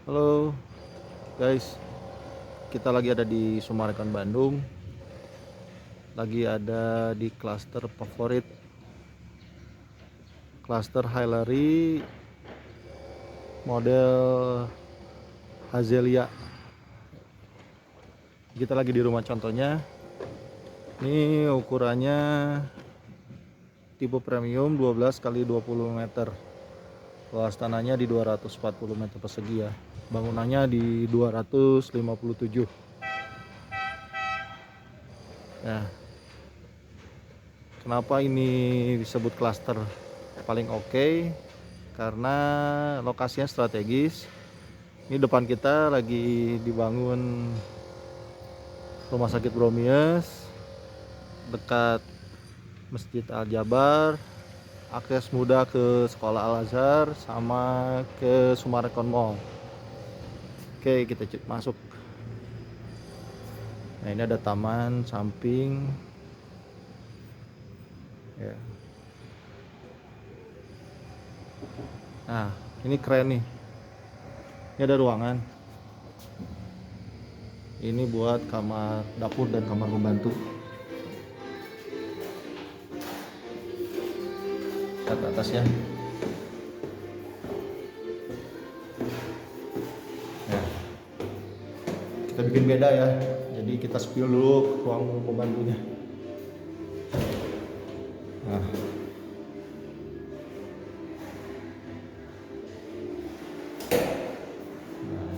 Halo guys, kita lagi ada di Summarecon Bandung. Lagi ada di klaster favorit, klaster Hilary model Hazelia. Kita lagi di rumah contohnya. Ini ukurannya tipe premium 12 kali 20 meter. Luas tanahnya di 240 meter persegi ya. Bangunannya di 257. Nah, kenapa ini disebut klaster paling oke? Karena lokasinya strategis. Ini depan kita lagi dibangun Rumah Sakit Bromius, dekat Masjid Al-Jabar, akses mudah ke Sekolah Al-Azhar sama ke Summarecon Mall. Oke, kita masuk. Nah, ini ada taman samping ya. Nah, ini keren nih. Ini ada ruangan. Ini buat kamar dapur dan kamar pembantu. Lihat ke atasnya. Nah, kita bikin beda ya. Jadi kita spill dulu ruang pembantunya. Nah,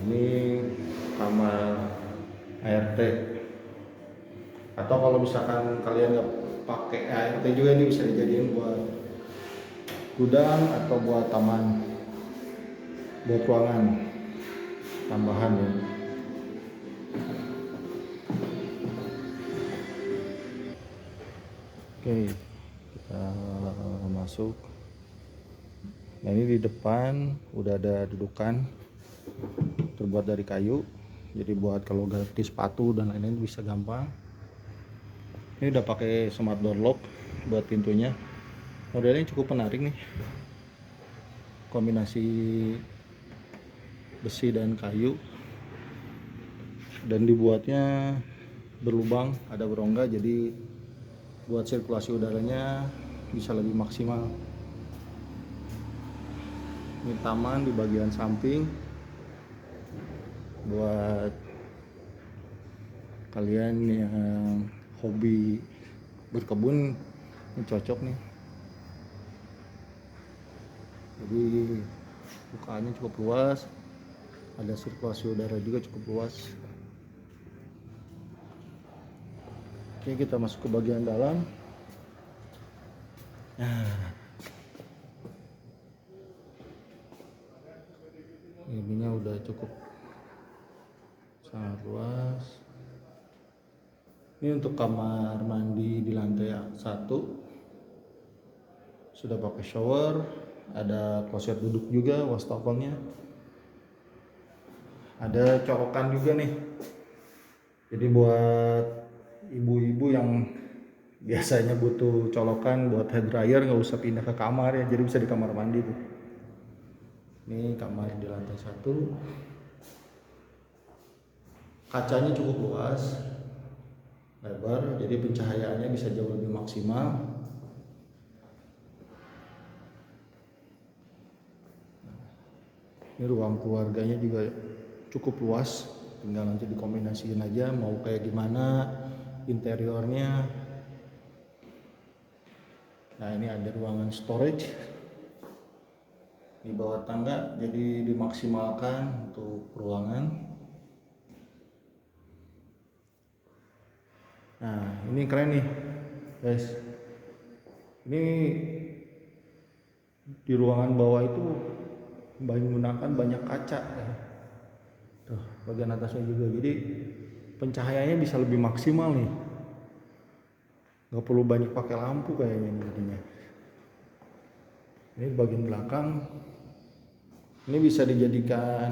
ini kamar ART. Atau kalau misalkan kalian nggak pakai ART juga, ini bisa dijadiin buat gudang atau buat taman, buat ruangan tambahan ya. Oke, kita masuk. Nah, ini di depan udah ada dudukan terbuat dari kayu, jadi buat kalau ganti sepatu dan lain-lain bisa gampang. Ini udah pakai smart door lock buat pintunya. Modelnya cukup menarik nih, kombinasi besi dan kayu, dan dibuatnya berlubang, ada berongga, jadi buat sirkulasi udaranya bisa lebih maksimal. Ini taman di bagian samping buat kalian yang hobi berkebun, ini cocok nih. Jadi bukanya cukup luas, ada sirkulasi udara juga cukup luas. Oke, kita masuk ke bagian dalam. Nah, ininya udah cukup sangat luas. Ini untuk kamar mandi di lantai 1, sudah pakai shower, ada kloset duduk juga, wastafelnya, ada colokan juga nih. Jadi buat ibu-ibu yang biasanya butuh colokan buat hair dryer, nggak usah pindah ke kamar ya, jadi bisa di kamar mandi tuh. Ini kamar di lantai 1, kacanya cukup luas, lebar, jadi pencahayaannya bisa jauh lebih maksimal. Ini ruang keluarganya juga cukup luas, tinggal nanti dikombinasiin aja mau kayak gimana interiornya. Nah, ini ada ruangan storage di bawah tangga, jadi dimaksimalkan untuk ruangan. Nah, ini keren nih guys. Ini di ruangan bawah itu menggunakan banyak kaca ya. Tuh, bagian atasnya juga, jadi pencahayaannya bisa lebih maksimal nih, nggak perlu banyak pakai lampu kayaknya jadinya. Ini bagian belakang, ini bisa dijadikan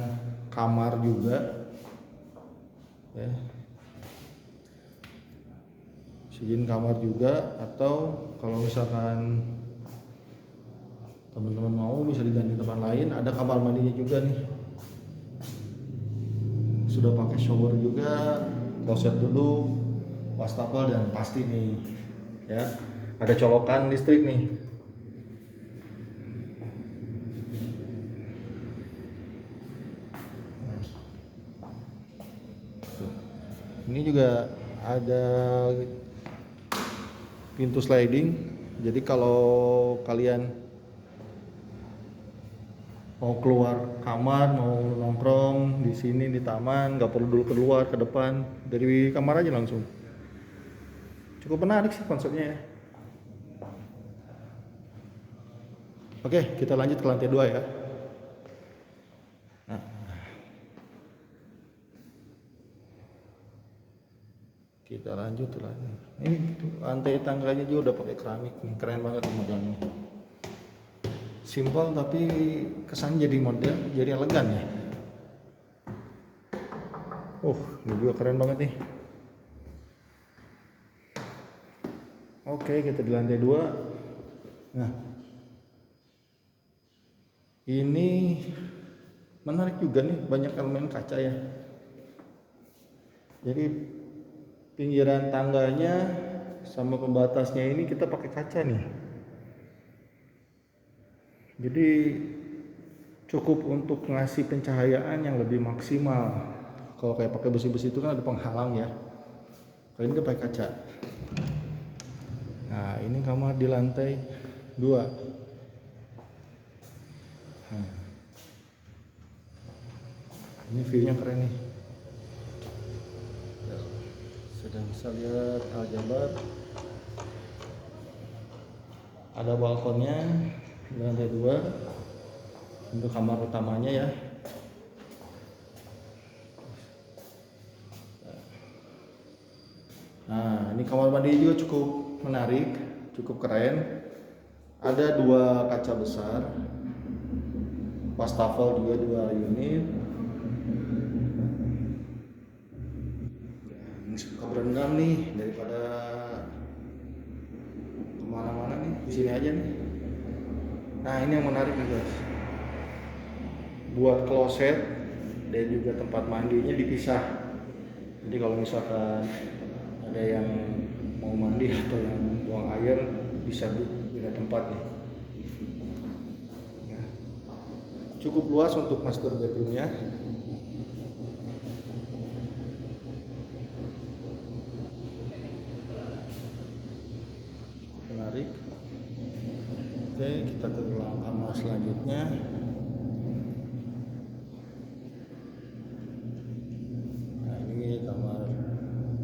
kamar juga ya, sijin kamar juga, atau kalau misalkan teman-teman mau bisa diganti tempat lain, ada kamar mandinya juga nih. sudah pakai shower juga, kloset dulu, wastafel, dan pasti nih ya ada colokan listrik nih. Ini juga ada pintu sliding, jadi kalau kalian mau keluar kamar, mau nongkrong di sini di taman, nggak perlu dulu keluar ke depan, dari kamar aja langsung. Cukup menarik sih konsepnya ya. Oke, kita lanjut ke lantai 2 ya. Nah, kita lanjut lagi. Ini lantai tangganya juga udah pakai keramik nih, keren banget modelnya. Simpel tapi kesannya jadi model, jadi elegan ya. Ini juga keren banget nih. Oke, kita di lantai 2. Nah, ini menarik juga nih, banyak elemen kaca ya. Jadi pinggiran tangganya sama pembatasnya ini kita pakai kaca nih. Jadi cukup untuk ngasih pencahayaan yang lebih maksimal. Kalau kayak pakai besi-besi itu kan ada penghalang ya. Kali ini kita pakai kaca. Nah, ini kamar di lantai 2. Ini view-nya keren nih. Sudah bisa lihat Aljabar. Ada balkonnya di lantai 2 untuk kamar utamanya ya. Nah, ini kamar mandi juga cukup menarik, cukup keren. Ada 2 kaca besar, wastafel juga 2 unit. Ini suka berendam nih, daripada kemana-mana nih, di sini aja nih. Nah, ini yang menarik nih guys, buat kloset dan juga tempat mandinya dipisah. Jadi kalau misalkan ada yang mau mandi atau yang buang air, bisa beda tempat nih ya. Cukup luas untuk master bedroomnya. Menarik. Oke, kita ke ruang kamar selanjutnya. Nah, ini kamar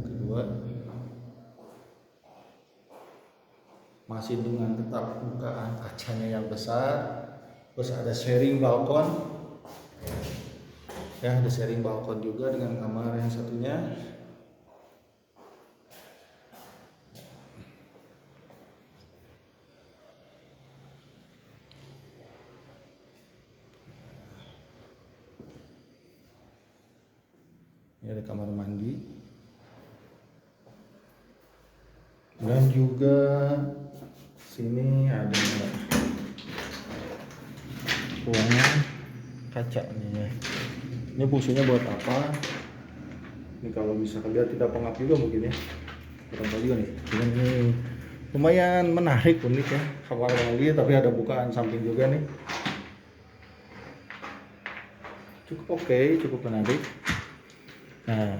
kedua, masih dengan tetap bukaan kacanya yang besar. Terus ada sharing balkon ya, ada sharing balkon juga dengan kamar yang satunya. Ini ada kamar mandi dan juga sini ada ruangan kaca nih ya. Ini fungsinya buat apa? Ini kalau bisa lihat tidak pengap juga mungkin ya, kurang tahu juga nih. Cuman ini lumayan menarik, unik ya, kamar mandi tapi ada bukaan samping juga nih. Cukup oke, cukup menarik. Nah,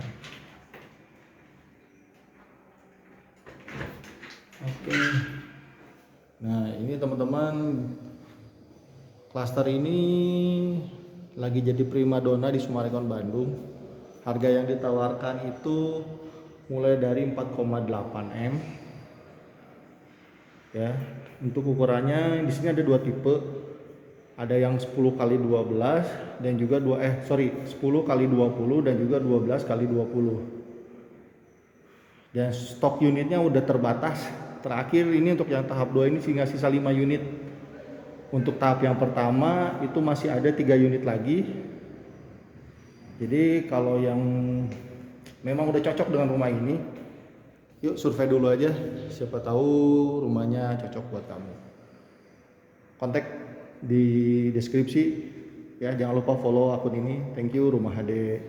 oke. Nah, ini teman-teman, klaster ini lagi jadi primadona di Summarecon Bandung. Harga yang ditawarkan itu mulai dari 4,8 M. Ya, untuk ukurannya di sini ada 2 tipe. Ada yang 10x12 dan juga 10x20 dan juga 12x20. Dan stok unitnya udah terbatas. Terakhir ini untuk yang tahap 2 ini sehingga sisa 5 unit. Untuk tahap yang pertama itu masih ada 3 unit lagi. Jadi kalau yang memang udah cocok dengan rumah ini, yuk survei dulu aja, siapa tahu rumahnya cocok buat kamu. Kontak di deskripsi ya, jangan lupa follow akun ini. Thank you Rumah HD.